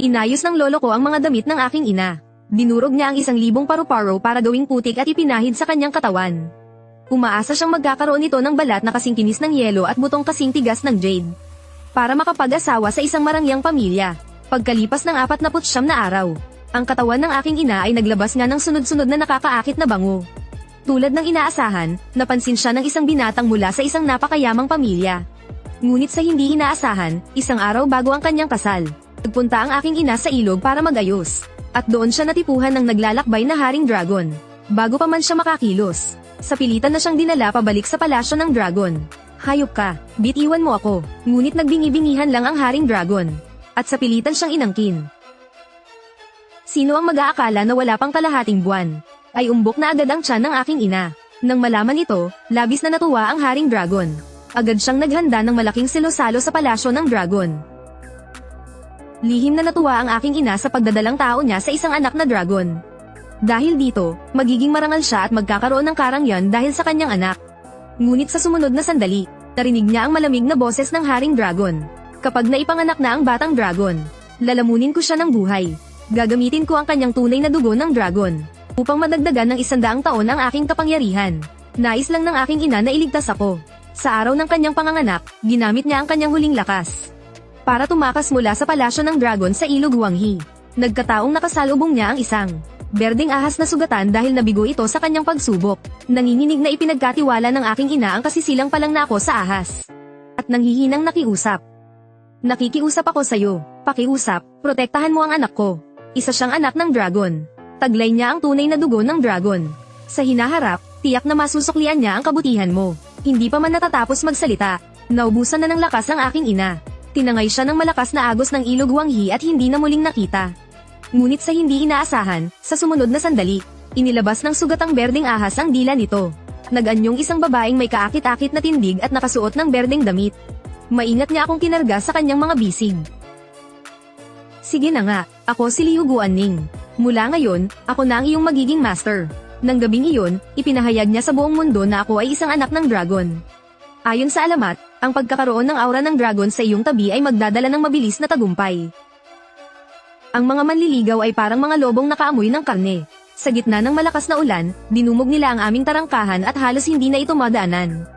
Inayos ng lolo ko ang mga damit ng aking ina. Dinurog niya ang 1,000 paru-paro para gawing putik at ipinahid sa kanyang katawan. Umaasa siyang magkakaroon nito ng balat na kasing kinis ng yelo at butong kasing tigas ng jade. Para makapag-asawa sa isang marangyang pamilya. Pagkalipas ng 49 na araw, ang katawan ng aking ina ay naglabas nga ng sunod-sunod na nakakaakit na bango. Tulad ng inaasahan, napansin siya ng isang binatang mula sa isang napakayamang pamilya. Ngunit sa hindi inaasahan, isang araw bago ang kanyang kasal, nagpunta ang aking ina sa ilog para magayos. At doon siya natipuhan ng naglalakbay na haring dragon. Bago pa man siya makakilos, sa pilitan na siyang dinala pabalik sa palasyo ng dragon. Hayop ka, bitiwan mo ako. Ngunit nagbingi-bingihan lang ang haring dragon. At sa pilitan siyang inangkin. Sino ang mag-aakala na wala pang kalahating buwan? Ay umbok na agad ang tiyan ng aking ina. Nang malaman ito, labis na natuwa ang haring dragon. Agad siyang naghanda ng malaking silosalo sa palasyo ng dragon. Lihim na natuwa ang aking ina sa pagdadalang tao niya sa isang anak na dragon. Dahil dito, magiging marangal siya at magkakaroon ng karangyan dahil sa kanyang anak. Ngunit sa sumunod na sandali, narinig niya ang malamig na boses ng haring dragon. Kapag naipanganak na ang batang dragon, lalamunin ko siya ng buhay. Gagamitin ko ang kanyang tunay na dugo ng dragon, upang madagdagan ng 100 taon ang aking kapangyarihan. Nais lang ng aking ina na iligtas ako. Sa araw ng kanyang panganganak, ginamit niya ang kanyang huling lakas para tumakas mula sa palasyo ng dragon sa ilog Wanghi. Nagkataong nakasalubong niya ang isang berdeng ahas na sugatan dahil nabigo ito sa kanyang pagsubok. Nanginginig na ipinagkatiwala ng aking ina ang kasisilang pa lang na ako sa ahas. At nanghihinang nakiusap. Nakikiusap ako sa'yo, pakiusap, protektahan mo ang anak ko. Isa siyang anak ng dragon. Taglay niya ang tunay na dugo ng dragon. Sa hinaharap, tiyak na masusuklian niya ang kabutihan mo. Hindi pa man natatapos magsalita, naubusan na ng lakas ang aking ina. Tinangay siya ng malakas na agos ng ilog Wanghi at hindi na muling nakita. Ngunit sa hindi inaasahan, sa sumunod na sandali, inilabas ng sugatang berdeng ahas ang dila nito. Nag-anyong isang babaeng may kaakit-akit na tindig at nakasuot ng berdeng damit. Maingat niya akong kinarga sa kanyang mga bisig. Sige na nga, ako si Liu Guanning. Mula ngayon, ako na ang iyong magiging master. Nang gabing iyon, ipinahayag niya sa buong mundo na ako ay isang anak ng dragon. Ayon sa alamat, ang pagkakaroon ng aura ng dragon sa iyong tabi ay magdadala ng mabilis na tagumpay. Ang mga manliligaw ay parang mga lobong nakaamoy ng karne. Sa gitna ng malakas na ulan, dinumog nila ang aming tarangkahan at halos hindi na ito madaanan.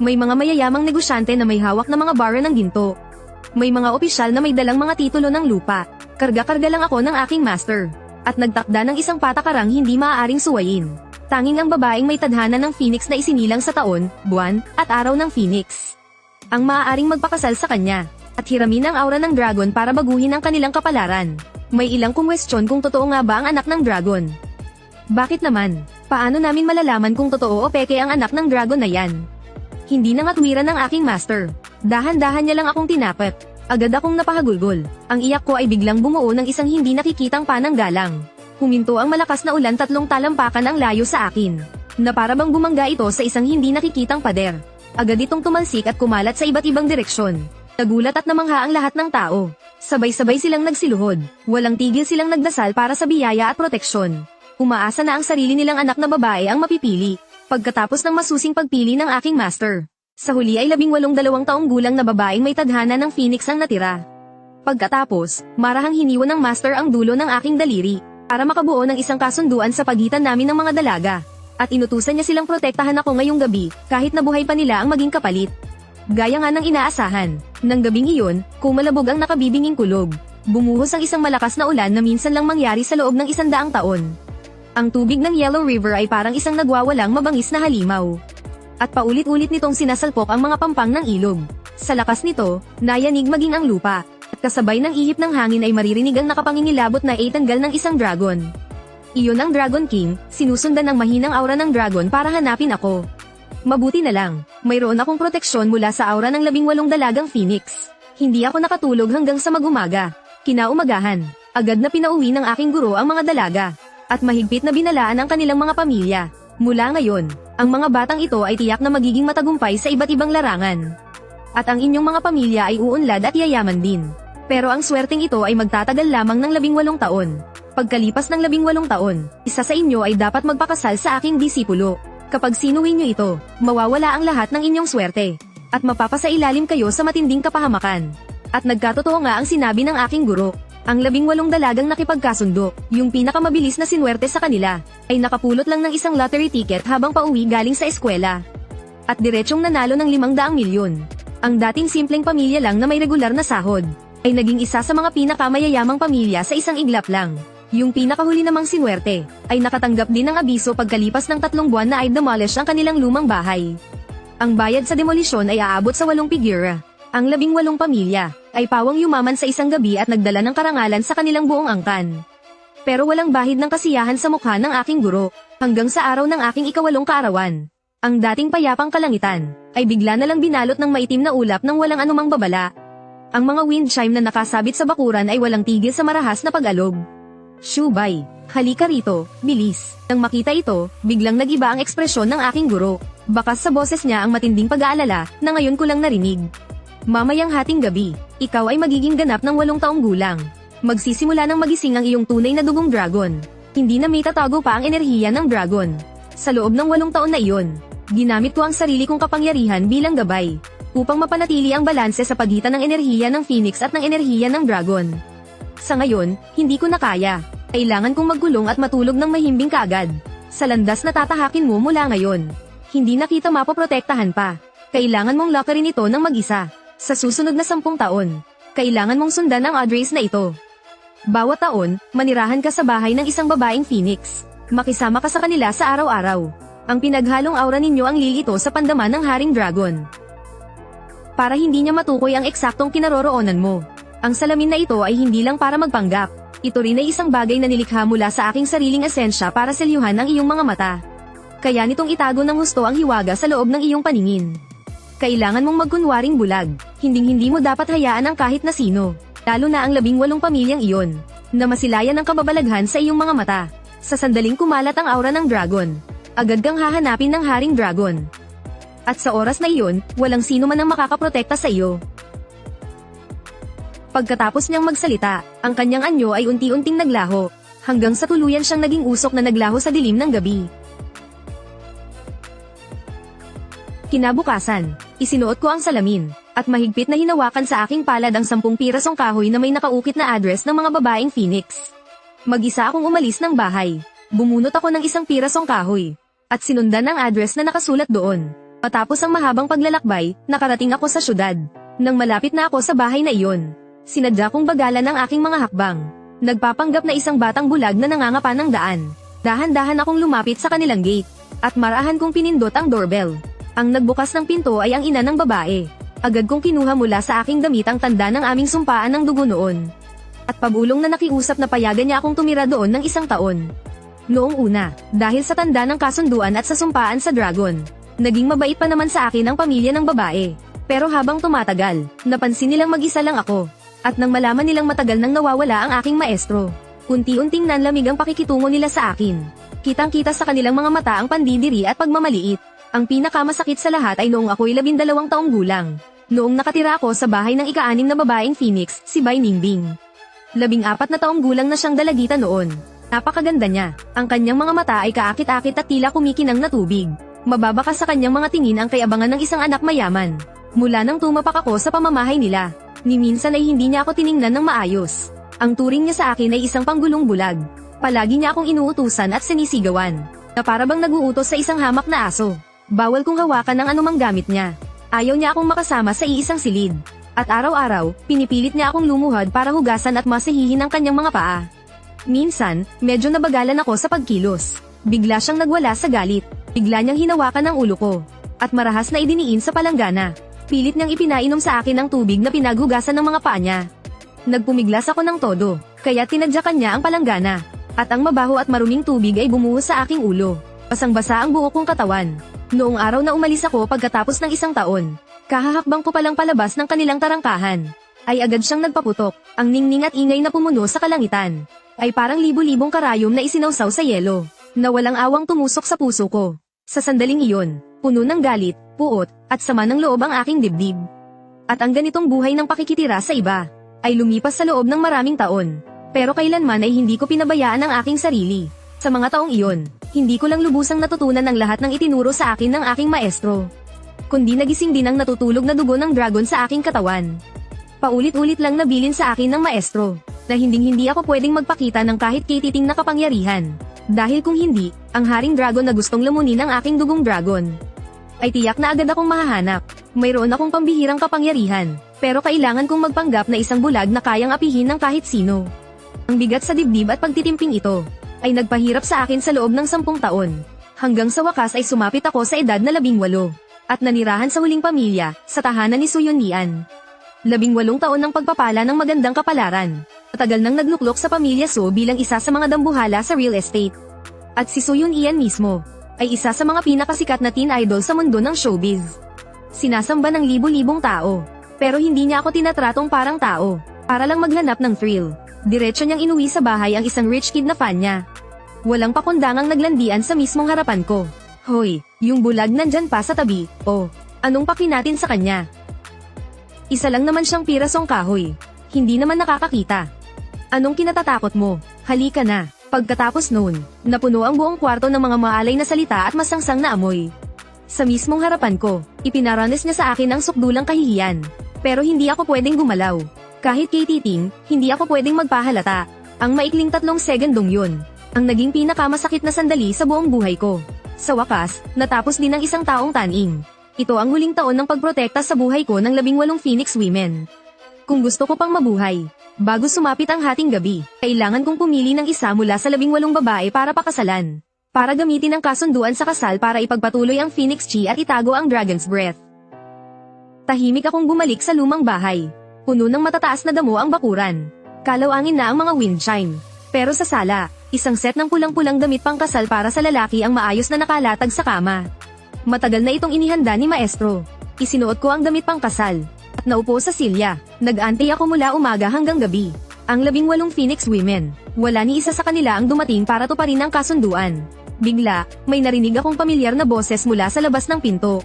May mga mayayamang negosyante na may hawak na mga bara ng ginto. May mga opisyal na may dalang mga titulo ng lupa. Karga-karga lang ako ng aking master. At nagtakda ng isang patakarang hindi maaaring suwayin. Tanging ang babaeng may tadhana ng phoenix na isinilang sa taon, buwan, at araw ng phoenix ang maaaring magpakasal sa kanya. At hiramin ang aura ng dragon para baguhin ang kanilang kapalaran. May ilang kumwestiyon kung totoo nga ba ang anak ng dragon. Bakit naman? Paano namin malalaman kung totoo o peke ang anak ng dragon na yan? Hindi na ngatwiran ng aking master. Dahan-dahan niya lang akong tinapet. Agad akong napahagulgol. Ang iyak ko ay biglang bumuo ng isang hindi nakikitang pananggalang. Huminto ang malakas na ulan, 3 talampakan ang layo sa akin. Na para bang bumangga ito sa isang hindi nakikitang pader. Agad itong tumalsik at kumalat sa iba't ibang direksyon. Nagulat at namangha ang lahat ng tao. Sabay-sabay silang nagsiluhod. Walang tigil silang nagdasal para sa biyaya at proteksyon. Umaasa na ang sarili nilang anak na babae ang mapipili. Pagkatapos ng masusing pagpili ng aking master. Sa huli ay 18 taong gulang na babaeng may tadhana ng phoenix ang natira. Pagkatapos, marahang hiniwan ng master ang dulo ng aking daliri, para makabuo ng isang kasunduan sa pagitan namin ng mga dalaga. At inutusan niya silang protektahan ako ngayong gabi, kahit na buhay pa nila ang maging kapalit. Gaya nga ng inaasahan, nang gabing iyon, kumalabog ang nakabibinging kulog. Bumuhos ang isang malakas na ulan na minsan lang mangyari sa loob ng 100 taon. Ang tubig ng Yellow River ay parang isang nagwawalang mabangis na halimaw. At paulit-ulit nitong sinasalpok ang mga pampang ng ilog. Sa lakas nito, nayanig maging ang lupa. At kasabay ng ihip ng hangin ay maririnig ang nakapangingilabot na tanggal ng isang dragon. Iyon ang Dragon King, sinusundan ng mahinang aura ng dragon para hanapin ako. Mabuti na lang, mayroon akong proteksyon mula sa aura ng 18 dalagang phoenix. Hindi ako nakatulog hanggang sa mag-umaga. Kinaumagahan, agad na pinauwi ng aking guro ang mga dalaga. At mahigpit na binalaan ang kanilang mga pamilya. Mula ngayon, ang mga batang ito ay tiyak na magiging matagumpay sa iba't ibang larangan. At ang inyong mga pamilya ay uunlad at yayaman din. Pero ang swerteng ito ay magtatagal lamang ng 18 taon. Pagkalipas ng 18 taon, isa sa inyo ay dapat magpakasal sa aking disipulo. Kapag sinuwi nyo ito, mawawala ang lahat ng inyong swerte. At mapapasailalim kayo sa matinding kapahamakan. At nagkatotoo nga ang sinabi ng aking guro. Ang 18 dalagang nakipagkasundo, yung pinakamabilis na sinwerte sa kanila, ay nakapulot lang ng isang lottery ticket habang pauwi galing sa eskwela. At diretsyong nanalo ng 500 milyon. Ang dating simpleng pamilya lang na may regular na sahod, ay naging isa sa mga pinakamayayamang pamilya sa isang iglap lang. Yung pinakahuli namang sinwerte, ay nakatanggap din ng abiso pagkalipas ng 3 buwan na ay demolish ang kanilang lumang bahay. Ang bayad sa demolisyon ay aabot sa 8 figura. Ang 18 pamilya, ay pawang yumaman sa isang gabi at nagdala ng karangalan sa kanilang buong angkan. Pero walang bahid ng kasiyahan sa mukha ng aking guro, hanggang sa araw ng aking ika-8 kaarawan. Ang dating payapang kalangitan, ay bigla na lang binalot ng maitim na ulap ng walang anumang babala. Ang mga wind chime na nakasabit sa bakuran ay walang tigil sa marahas na pag-alog. Shubay, halika rito, bilis. Nang makita ito, biglang nag-iba ang ekspresyon ng aking guro. Bakas sa boses niya ang matinding pag-aalala, na ngayon ko lang narinig. Mamayang hating gabi, ikaw ay magiging ganap ng 8 taong gulang. Magsisimula ng magising ang iyong tunay na dugong dragon. Hindi na may tatago pa ang enerhiya ng dragon. Sa loob ng 8 taon na iyon, ginamit ko ang sarili kong kapangyarihan bilang gabay, upang mapanatili ang balanse sa pagitan ng enerhiya ng Phoenix at ng enerhiya ng dragon. Sa ngayon, hindi ko na kaya. Kailangan kong magkulong at matulog ng mahimbing kaagad. Sa landas na tatahakin mo mula ngayon. Hindi na kita mapoprotektahan pa. Kailangan mong lockerin ito ng mag-isa. Sa susunod na 10 taon, kailangan mong sundan ang address na ito. Bawat taon, manirahan ka sa bahay ng isang babaeng Phoenix. Makisama ka sa kanila sa araw-araw. Ang pinaghalong aura ninyo ang lilito sa pandaman ng Haring Dragon. Para hindi niya matukoy ang eksaktong kinaroroonan mo. Ang salamin na ito ay hindi lang para magpanggap. Ito rin ay isang bagay na nilikha mula sa aking sariling esensya para selyuhan ang iyong mga mata. Kaya nitong itago ng husto ang hiwaga sa loob ng iyong paningin. Kailangan mong magkunwaring bulag. Hinding-hindi mo dapat hayaan ang kahit na sino, lalo na ang 18 pamilyang iyon, na masilayan ng kababalaghan sa iyong mga mata. Sa sandaling kumalat ang aura ng dragon, agad kang hahanapin ng Haring Dragon. At sa oras na iyon, walang sino man ang makakaprotekta sa iyo. Pagkatapos niyang magsalita, ang kanyang anyo ay unti-unting naglaho, hanggang sa tuluyan siyang naging usok na naglaho sa dilim ng gabi. Kinabukasan, isinuot ko ang salamin, at mahigpit na hinawakan sa aking palad ang 10 pirasong kahoy na may nakaukit na address ng mga babaeng Phoenix. Mag-isa akong umalis ng bahay. Bumunot ako ng 1 pirasong kahoy, at sinundan ang address na nakasulat doon. Matapos ang mahabang paglalakbay, nakarating ako sa syudad. Nang malapit na ako sa bahay na iyon, sinadya kong bagalan ang aking mga hakbang. Nagpapanggap na isang batang bulag na nangangapa ng daan. Dahan-dahan akong lumapit sa kanilang gate, at marahan kong pinindot ang doorbell. Ang nagbukas ng pinto ay ang ina ng babae. Agad kong kinuha mula sa aking damit ang tanda ng aming sumpaan ng dugo noon. At pabulong na nakiusap na payagan niya akong tumira doon ng 1 taon. Noong una, dahil sa tanda ng kasunduan at sa sumpaan sa dragon, naging mabait pa naman sa akin ang pamilya ng babae. Pero habang tumatagal, napansin nilang mag-isa lang ako. At nang malaman nilang matagal nang nawawala ang aking maestro, unti-unting nanlamig ang pakikitungo nila sa akin. Kitang-kita sa kanilang mga mata ang pandidiri at pagmamaliit. Ang pinakamasakit sa lahat ay noong ako'y 12 taong gulang. Noong nakatira ako sa bahay ng ika-6 na babaeng Phoenix, si Bai Ningbing. 14 na taong gulang na siyang dalagita noon. Napakaganda niya. Ang kanyang mga mata ay kaakit-akit at tila kumikinang na tubig. Mababaka sa kanyang mga tingin ang kayabangan ng isang anak mayaman. Mula nang tumapak ako sa pamamahay nila, ni minsan ay hindi niya ako tiningnan ng maayos. Ang turing niya sa akin ay isang panggulong bulag. Palagi niya akong inuutusan at sinisigawan, na para bang naguutos sa isang hamak na aso. Bawal kong hawakan ang anumang gamit niya. Ayaw niya akong makasama sa iisang silid. At araw-araw, pinipilit niya akong lumuhod para hugasan at masahihin ang kanyang mga paa. Minsan, medyo nabagalan ako sa pagkilos. Bigla siyang nagwala sa galit. Bigla niyang hinawakan ang ulo ko. At marahas na idiniin sa palanggana. Pilit niyang ipinainom sa akin ang tubig na pinaghugasan ng mga paa niya. Nagpumiglas ako ng todo, kaya tinadyakan niya ang palanggana. At ang mabaho at maruming tubig ay bumuhos sa aking ulo. Basang-basa ang buo kong katawan. Noong araw na umalis ako pagkatapos ng 1 taon, kahahakbang ko palang palabas ng kanilang tarangkahan, ay agad siyang nagpaputok. Ang ningning at ingay na pumuno sa kalangitan, ay parang libu-libong karayom na isinawsaw sa yelo, na walang awang tumusok sa puso ko. Sa sandaling iyon, puno ng galit, puot, at sama ng loob ang aking dibdib. At ang ganitong buhay ng pakikitira sa iba, ay lumipas sa loob ng maraming taon. Pero kailanman ay hindi ko pinabayaan ang aking sarili. Sa mga taong iyon, hindi ko lang lubusang natutunan ang lahat ng itinuro sa akin ng aking maestro. Kundi nagising din ang natutulog na dugo ng dragon sa aking katawan. Paulit-ulit lang nabilin sa akin ng maestro, na hindi ako pwedeng magpakita ng kahit kititing na kapangyarihan. Dahil kung hindi, ang haring dragon na gustong lamunin ang aking dugong dragon, ay tiyak na agad akong mahahanap. Mayroon akong pambihirang kapangyarihan, pero kailangan kong magpanggap na isang bulag na kayang apihin ng kahit sino. Ang bigat sa dibdib at pagtitimping ito, ay nagpahirap sa akin sa loob ng 10 taon. Hanggang sa wakas ay sumapit ako sa edad na 18, at nanirahan sa huling pamilya, sa tahanan ni Suyun Lian. 18 taon ng pagpapala ng magandang kapalaran. Matagal nang nagluklok sa pamilya So bilang isa sa mga dambuhala sa real estate. At si Suyun Lian mismo, ay isa sa mga pinakasikat na teen idol sa mundo ng showbiz. Sinasamba ng libo-libong tao, pero hindi niya ako tinatratong parang tao, para lang maghanap ng thrill. Diretso niyang inuwi sa bahay ang isang rich kid na fan niya. Walang pakundangang naglandian sa mismong harapan ko. Hoy, yung bulag nandyan pa sa tabi, oh, anong paki natin sa kanya? Isa lang naman siyang pirasong kahoy. Hindi naman nakakakita. Anong kinatatakot mo? Halika na. Pagkatapos noon, napuno ang buong kwarto ng mga maalay na salita at masangsang na amoy. Sa mismong harapan ko, ipinaranas niya sa akin ang sukdulang kahihiyan. Pero hindi ako pwedeng gumalaw. Kahit kay titing, hindi ako pwedeng magpahalata. Ang maikling 3 segundong yun, ang naging pinakamasakit na sandali sa buong buhay ko. Sa wakas, natapos din ng isang taong taning. Ito ang huling taon ng pagprotekta sa buhay ko ng 18 Phoenix Women. Kung gusto ko pang mabuhay, bago sumapit ang hating gabi, kailangan kong pumili ng isa mula sa 18 babae para pakasalan. Para gamitin ang kasunduan sa kasal para ipagpatuloy ang Phoenix Chi at itago ang Dragon's Breath. Tahimik akong bumalik sa lumang bahay. Puno ng matataas na damo ang bakuran. Kalawangin na ang mga wind chime. Pero sa sala, isang set ng pulang-pulang damit pangkasal para sa lalaki ang maayos na nakalatag sa kama. Matagal na itong inihanda ni maestro. Isinuot ko ang damit pangkasal. At naupo sa silya. Nag-antay ako mula umaga hanggang gabi. Ang 18 Phoenix Women, wala ni isa sa kanila ang dumating para tuparin ang kasunduan. Bigla, may narinig akong pamilyar na boses mula sa labas ng pinto.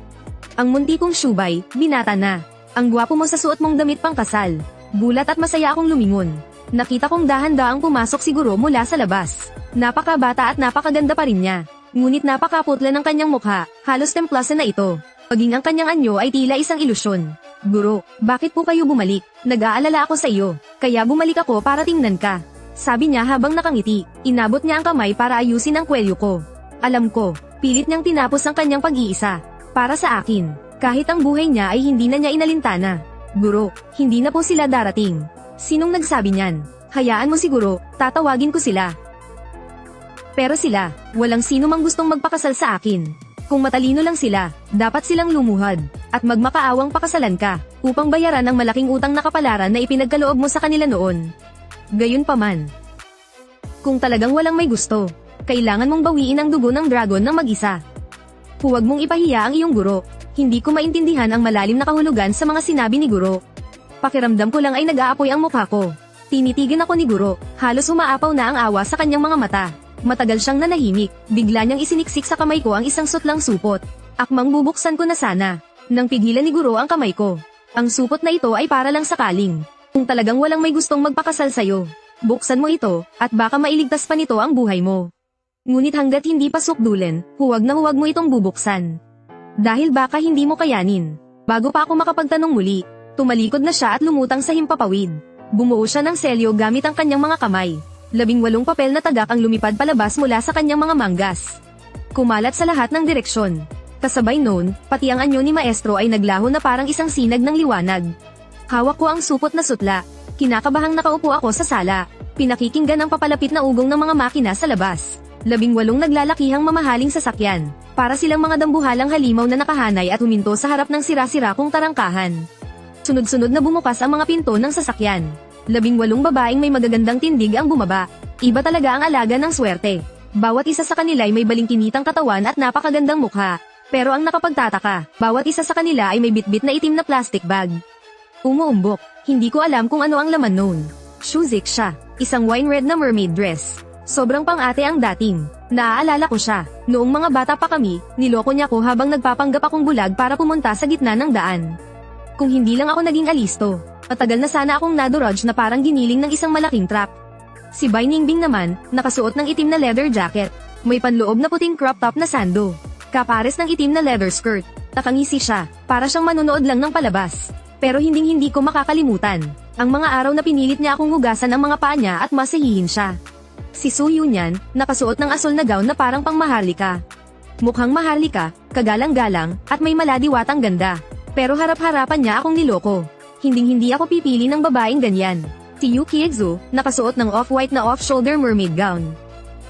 Ang munti kong syubay, binata na. Ang gwapo mo sa suot mong damit pangkasal. Gulat at masaya akong lumingon. Nakita kong dahan-daang pumasok siguro mula sa labas. Napakabata at napakaganda pa rin niya. Ngunit napakaputla ng kanyang mukha, halos templasan na ito. Paging ang kanyang anyo ay tila isang ilusyon. Guro, bakit po kayo bumalik? Nag-aalala ako sa iyo, kaya bumalik ako para tingnan ka. Sabi niya habang nakangiti. Inabot niya ang kamay para ayusin ang kwelyo ko. Alam ko, pilit niyang tinapos ang kanyang pag-iisa. Para sa akin, kahit ang buhay niya ay hindi na niya inalintana. Guro, hindi na po sila darating. Sinong nagsabi niyan? Hayaan mo siguro, tatawagin ko sila. Pero sila, walang sino mang gustong magpakasal sa akin. Kung matalino lang sila, dapat silang lumuhad, at magmakaawang pakasalan ka, upang bayaran ang malaking utang na kapalaran na ipinagkaloob mo sa kanila noon. Gayunpaman, kung talagang walang may gusto, kailangan mong bawiin ang dugo ng dragon ng mag-isa. Huwag mong ipahiya ang iyong guro. Hindi ko maintindihan ang malalim na kahulugan sa mga sinabi ni guro. Pakiramdam ko lang ay nag-aapoy ang mukha ko. Tinitigan ako ni guro, halos umaapaw na ang awa sa kanyang mga mata. Matagal siyang nanahimik, bigla niyang isiniksik sa kamay ko ang isang sutlang supot. Akmang bubuksan ko na sana, nang pigilan ni guro ang kamay ko. Ang supot na ito ay para lang sakaling. Kung talagang walang may gustong magpakasal sa'yo, buksan mo ito, at baka mailigtas pa nito ang buhay mo. Ngunit hanggat hindi pa sukdulan, huwag na huwag mo itong bubuksan. Dahil baka hindi mo kayanin. Bago pa ako makapagtanong muli, tumalikod na siya at lumutang sa himpapawid. Bumuo siya ng selyo gamit ang kanyang mga kamay. 18 papel na tagak ang lumipad palabas mula sa kanyang mga manggas. Kumalat sa lahat ng direksyon. Kasabay noon, pati ang anyo ni maestro ay naglaho na parang isang sinag ng liwanag. Hawak ko ang supot na sutla. Kinakabahang nakaupo ako sa sala. Pinakikinggan ang papalapit na ugong ng mga makina sa labas. 18 naglalakihang mamahaling sasakyan. Para silang mga dambuhalang halimaw na nakahanay at huminto sa harap ng sira-sira kong tarangkahan. Sunod-sunod na bumukas ang mga pinto ng sasakyan. 18 babaeng may magagandang tindig ang bumaba. Iba talaga ang alaga ng swerte. Bawat isa sa kanila ay may balingkinitang katawan at napakagandang mukha. Pero ang nakapagtataka, bawat isa sa kanila ay may bitbit na itim na plastic bag. Umuumbok, hindi ko alam kung ano ang laman noon. Shuzik siya, isang wine red na mermaid dress. Sobrang pang-ate ang dating. Naaalala ko siya, noong mga bata pa kami, niloko niya ko habang nagpapanggap akong bulag para pumunta sa gitna ng daan. Kung hindi lang ako naging alisto, matagal na sana akong nadurage na parang giniling ng isang malaking trap. Si Bai Ningbing naman, nakasuot ng itim na leather jacket. May panloob na puting crop top na sando. Kapares ng itim na leather skirt. Nakangisi siya, para siyang manonood lang ng palabas. Pero hindi ko makakalimutan ang mga araw na pinilit niya akong hugasan ang mga paa niya at masahihin siya. Si Su Yunyan, nakasuot ng asul na gown na parang pang maharlika. Mukhang maharlika, kagalang-galang, at may maladiwatang ganda. Pero harap-harapan niya akong niloko. Hindi ako pipili ng babaeng ganyan. Si Yu Kiexu, nakasuot ng off-white na off-shoulder mermaid gown.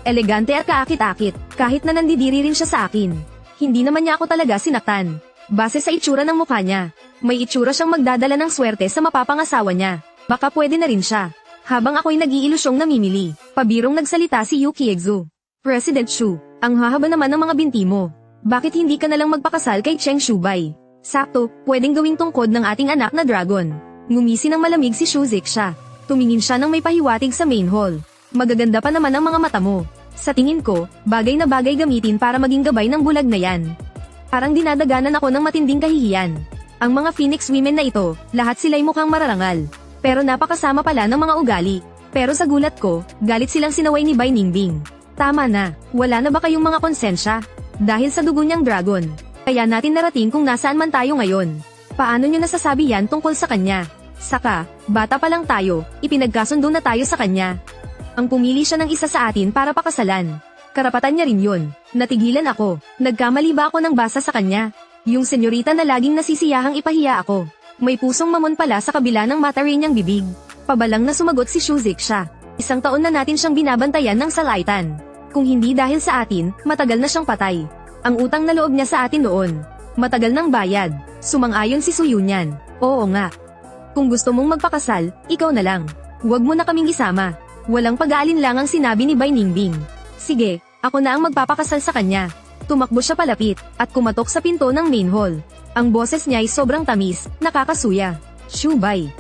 Elegante at kaakit-akit, kahit na nandidiri rin siya sa akin. Hindi naman niya ako talaga sinaktan. Base sa itsura ng mukha niya, may itsura siyang magdadala ng swerte sa mapapangasawa niya. Baka pwede na rin siya. Habang ako'y nag-iilusyong namimili, pabirong nagsalita si Yu Kiexu. President Shu, ang hahaba naman ng mga binti mo. Bakit hindi ka nalang magpakasal kay Cheng Shubay? Sakto, pwedeng gawing tungkod ng ating anak na dragon. Ngumisi ng malamig si Shu Zixia. Tumingin siya ng may pahiwatig sa main hall. Magaganda pa naman ang mga mata mo. Sa tingin ko, bagay na bagay gamitin para maging gabay ng bulag na yan. Parang dinadaganan ako ng matinding kahihiyan. Ang mga Phoenix women na ito, lahat sila'y mukhang mararangal. Pero napakasama pala ng mga ugali. Pero sa gulat ko, galit silang sinaway ni Bai Ningbing. Tama na, wala na ba kayong mga konsensya? Dahil sa dugo niyang dragon. Kaya natin narating kung nasaan man tayo ngayon. Paano niyo nasasabi yan tungkol sa kanya? Saka, bata pa lang tayo, ipinagkasundo na tayo sa kanya. Ang pumili siya ng isa sa atin para pakasalan. Karapatan niya rin yun. Natigilan ako. Nagkamali ba ako ng basa sa kanya? Yung senyorita na laging nasisiyahang ipahiya ako. May pusong mamon pala sa kabila ng mata rin niyang bibig. Pabalang na sumagot si Shu Zixia. 1 taon na natin siyang binabantayan ng salaitan. Kung hindi dahil sa atin, matagal na siyang patay. Ang utang na loob niya sa atin noon. Matagal nang bayad. Sumang-ayon si Su Yunyan. Oo nga. Kung gusto mong magpakasal, ikaw na lang. Huwag mo na kaming isama. Walang pag-aalinlangang sinabi ni Bai Ningbing. Sige, ako na ang magpapakasal sa kanya. Tumakbo siya palapit, at kumatok sa pinto ng main hall. Ang boses niya ay sobrang tamis, nakakasuya. Shubay,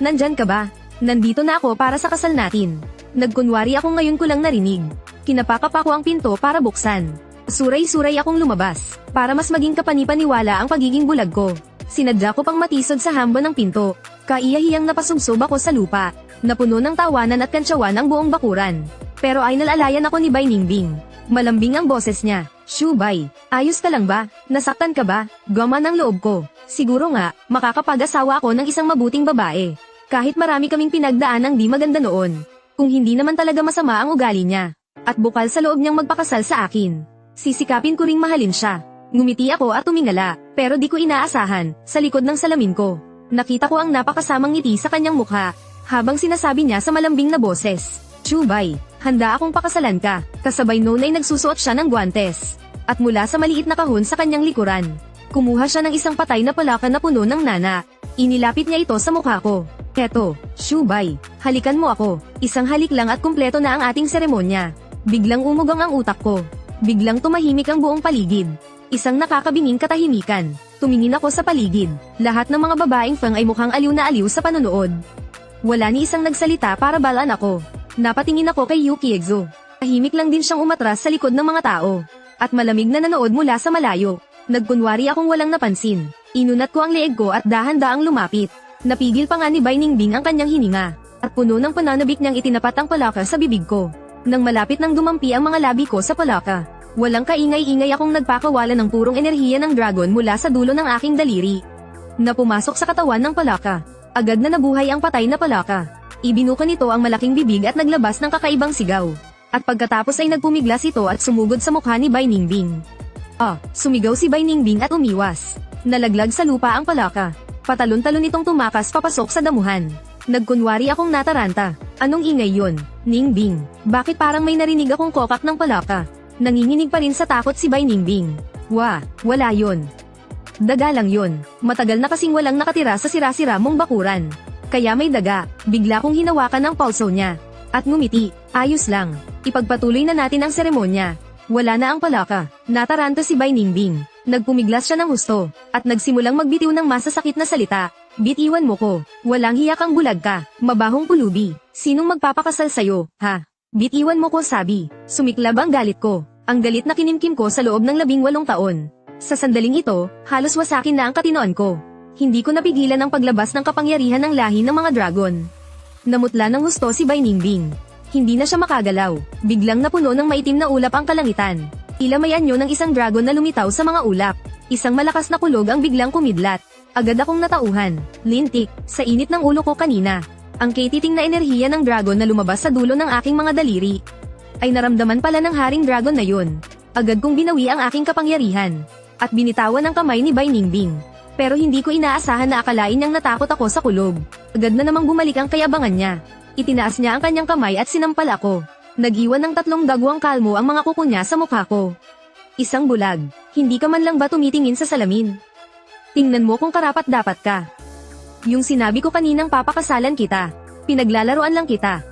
nandyan ka ba? Nandito na ako para sa kasal natin. Nagkunwari ako ngayon ko lang narinig. Kinapakapa ko ang pinto para buksan. Suray-suray akong lumabas, para mas maging kapanipaniwala ang pagiging bulag ko. Sinadya ko pang matisod sa hambo ng pinto. Kaiyahiyang napasubsob ako sa lupa. Napuno ng tawanan at kantsawan ang buong bakuran. Pero ay nalalayan ako ni Bai Ningbing. Malambing ang boses niya. Shubay, ayos ka lang ba? Nasaktan ka ba? Gaman ang loob ko. Siguro nga, makakapag-asawa ako ng isang mabuting babae. Kahit marami kaming pinagdaan ng di maganda noon. Kung hindi naman talaga masama ang ugali niya. At bukal sa loob niyang magpakasal sa akin. Sisikapin ko ring mahalin siya. Ngumiti ako at tumingala, pero di ko inaasahan, sa likod ng salamin ko. Nakita ko ang napakasamang ngiti sa kanyang mukha, habang sinasabi niya sa malambing na boses. Shubay, handa akong pakasalan ka. Kasabay noon ay nagsusuot siya ng guwantes. At mula sa maliit na kahon sa kanyang likuran, kumuha siya ng isang patay na palaka na puno ng nana. Inilapit niya ito sa mukha ko. Eto, Shubay, halikan mo ako. Isang halik lang at kumpleto na ang ating seremonya. Biglang umugang ang utak ko. Biglang tumahimik ang buong paligid. Isang nakakabinging katahimikan. Tumingin ako sa paligid. Lahat ng mga babaeng fang ay mukhang aliw na aliw sa panonood. Wala ni isang nagsalita para balaan ako. Napatingin ako kay Yu Kiexu. Tahimik lang din siyang umatras sa likod ng mga tao. At malamig na nanood mula sa malayo. Nagkunwari akong walang napansin. Inunat ko ang leeg ko at dahan-daang lumapit. Napigil pa nga ni Bai Ningbing ang kanyang hininga. At puno ng pananabik niyang itinapat ang palaka sa bibig ko. Nang malapit nang dumampi ang mga labi ko sa palaka. Walang kaingay-ingay akong nagpakawala ng purong enerhiya ng dragon mula sa dulo ng aking daliri. Na pumasok sa katawan ng palaka. Agad na nabuhay ang patay na palaka. Ibinuka nito ang malaking bibig at naglabas ng kakaibang sigaw. At pagkatapos ay nagpumiglas ito at sumugod sa mukha ni Bai Ningbing. Sumigaw si Bai Ningbing at umiwas. Nalaglag sa lupa ang palaka. Patalon-talon itong tumakas papasok sa damuhan. Nagkunwari akong nataranta. Anong ingay yon? Ningbing, bakit parang may narinig akong kokak ng palaka? Nanginginig pa rin sa takot si Bai Ningbing. Wala yon. Daga lang yon. Matagal na kasing walang nakatira sa sira-sira mong bakuran. Kaya may daga. Bigla kong hinawakan ang pulso niya. At ngumiti. Ayos lang. Ipagpatuloy na natin ang seremonya. Wala na ang palaka. Nataranta si Bai Ningbing. Nagpumiglas siya ng husto. At nagsimulang magbitiw ng masasakit na salita. Bitiwan mo ko. Walang hiya kang bulag ka. Mabahong pulubi. Sinong magpapakasal sa'yo, ha? Bitiwan mo ko, sabi. Sumiklab ang galit ko. Ang galit na kinimkim ko sa loob ng 18 taon. Sa sandaling ito, halos wasakin na ang katinoan ko. Hindi ko napigilan ang paglabas ng kapangyarihan ng lahi ng mga dragon. Namutla ng husto si Bai Ningbing. Hindi na siya makagalaw. Biglang napuno ng maitim na ulap ang kalangitan. Tila may anyo ng isang dragon na lumitaw sa mga ulap. Isang malakas na kulog ang biglang kumidlat. Agad akong natauhan, lintik, sa init ng ulo ko kanina. Ang katiting na enerhiya ng dragon na lumabas sa dulo ng aking mga daliri. Ay naramdaman pala ng haring dragon na yun. Agad kong binawi ang aking kapangyarihan. At binitawan ang kamay ni Bai Ningbing. Pero hindi ko inaasahan na akalain niyang natakot ako sa kulob. Agad na namang bumalik ang kayabangan niya. Itinaas niya ang kanyang kamay at sinampal ako. Nag-iwan ng 3 dagwang kalmo ang mga kuko niya sa mukha ko. Isang bulag, hindi ka man lang ba tumitingin sa salamin? Tingnan mo kung karapat-dapat ka. Yung sinabi ko kaninang papakasalan kita. Pinaglalaroan lang kita.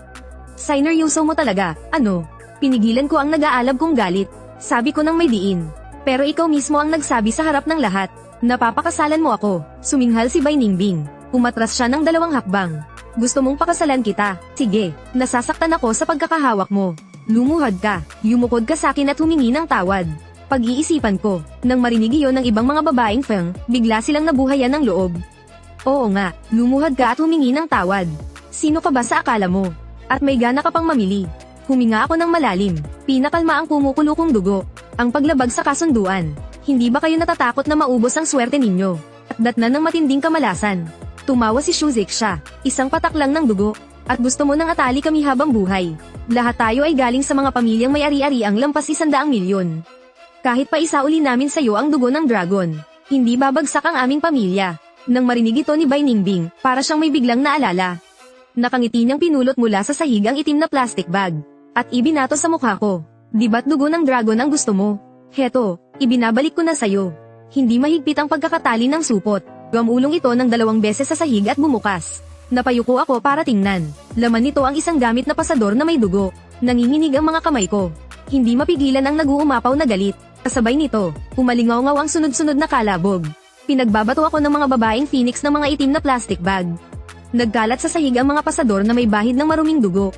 Sineryoso mo talaga, ano? Pinigilan ko ang nag-aalab kong galit. Sabi ko nang may diin. Pero ikaw mismo ang nagsabi sa harap ng lahat. Napapakasalan mo ako. Suminghal si Bai Ningbing. Umatras siya ng 2 hakbang. Gusto mong pakasalan kita? Sige, nasasaktan ako sa pagkakahawak mo. Lumuhad ka, yumukod ka sa akin at humingi ng tawad. Pag-iisipan ko, nang marinig iyon ng ibang mga babaeng feng, bigla silang nabuhayan ng loob. Oo nga, lumuhad ka at humingi ng tawad. Sino ka ba sa akala mo? At may gana ka pang mamili. Huminga ako ng malalim, pinakalma ang kumukulo kong dugo. Ang paglabag sa kasunduan. Hindi ba kayo natatakot na maubos ang swerte ninyo? At datnan ng matinding kamalasan. Tumawa si Shuzik siya, isang patak lang ng dugo. At gusto mo nang atali kami habang buhay. Lahat tayo ay galing sa mga pamilyang may ari-ariang lampas 100 milyon. Kahit pa isauli namin sa'yo ang dugo ng dragon, hindi babagsak ang aming pamilya. Nang marinig ito ni Bai Ningbing, para siyang may biglang naalala. Nakangiti niyang pinulot mula sa sahig ang itim na plastic bag. At ibinato sa mukha ko. Di ba't dugo ng dragon ang gusto mo? Heto, ibinabalik ko na sa'yo. Hindi mahigpit ang pagkakatali ng supot. Gamulong ito ng 2 beses sa sahig at bumukas. Napayuko ako para tingnan. Laman nito ang isang gamit na pasador na may dugo. Nanginginig ang mga kamay ko. Hindi mapigilan ang nag-uumapaw na galit. Kasabay nito, umalingaw-ngaw ang sunod-sunod na kalabog. Pinagbabato ako ng mga babaeng phoenix ng mga itim na plastic bag. Nagkalat sa sahig ang mga pasador na may bahid ng maruming dugo.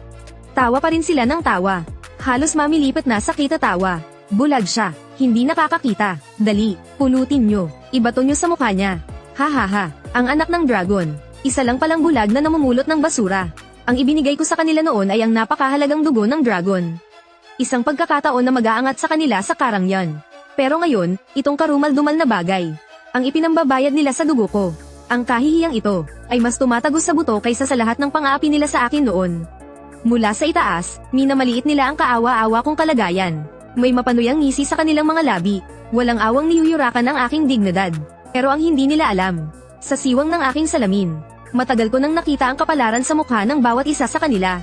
Tawa pa rin sila ng tawa. Halos mamilipat na sa kita-tawa. Bulag siya, hindi nakakakita. Dali, pulutin nyo. Ibato nyo sa mukha niya. Ha ha ha, ang anak ng dragon. Isa lang palang bulag na namumulot ng basura. Ang ibinigay ko sa kanila noon ay ang napakahalagang dugo ng dragon. Isang pagkakataon na mag-aangat sa kanila sa karangyan. Pero ngayon, itong karumal-dumal na bagay. Ang ipinambabayad nila sa dugo ko. Ang kahihiyang ito, ay mas tumatagos sa buto kaysa sa lahat ng pang-aapi nila sa akin noon. Mula sa itaas, minamaliit nila ang kaawa-awa kong kalagayan. May mapanuyang ngisi sa kanilang mga labi. Walang awang niyuyurakan ang aking dignidad. Pero ang hindi nila alam, sa siwang ng aking salamin, matagal ko nang nakita ang kapalaran sa mukha ng bawat isa sa kanila.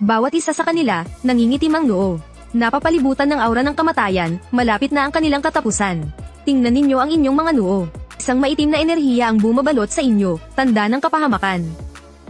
Bawat isa sa kanila, nangingitim ang noo. Napapalibutan ng aura ng kamatayan, malapit na ang kanilang katapusan. Tingnan ninyo ang inyong mga noo. Isang maitim na enerhiya ang bumabalot sa inyo, tanda ng kapahamakan.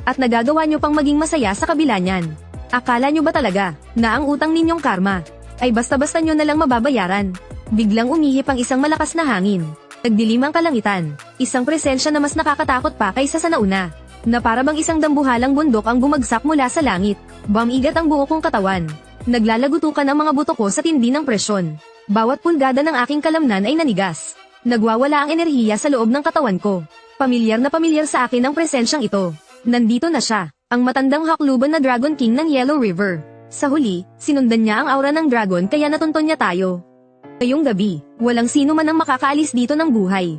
At nagagawa nyo pang maging masaya sa kabila niyan. Akala nyo ba talaga, na ang utang ninyong karma, ay basta-basta nyo na lang mababayaran? Biglang umihip ang isang malakas na hangin. Nagdilim ang kalangitan, isang presensya na mas nakakatakot pa kaysa sa nauna. Na para bang isang dambuhalang bundok ang bumagsak mula sa langit. Bumigat ang buo kong katawan. Naglalagutukan ang mga buto ko sa tindi ng presyon. Bawat pulgada ng aking kalamnan ay nanigas. Nagwawala ang enerhiya sa loob ng katawan ko. Pamilyar na pamilyar sa akin ang presensyang ito. Nandito na siya, ang matandang hakluban na Dragon King ng Yellow River. Sa huli, sinundan niya ang aura ng dragon kaya natunton niya tayo. Ngayong gabi, walang sino man ang makakaalis dito ng buhay.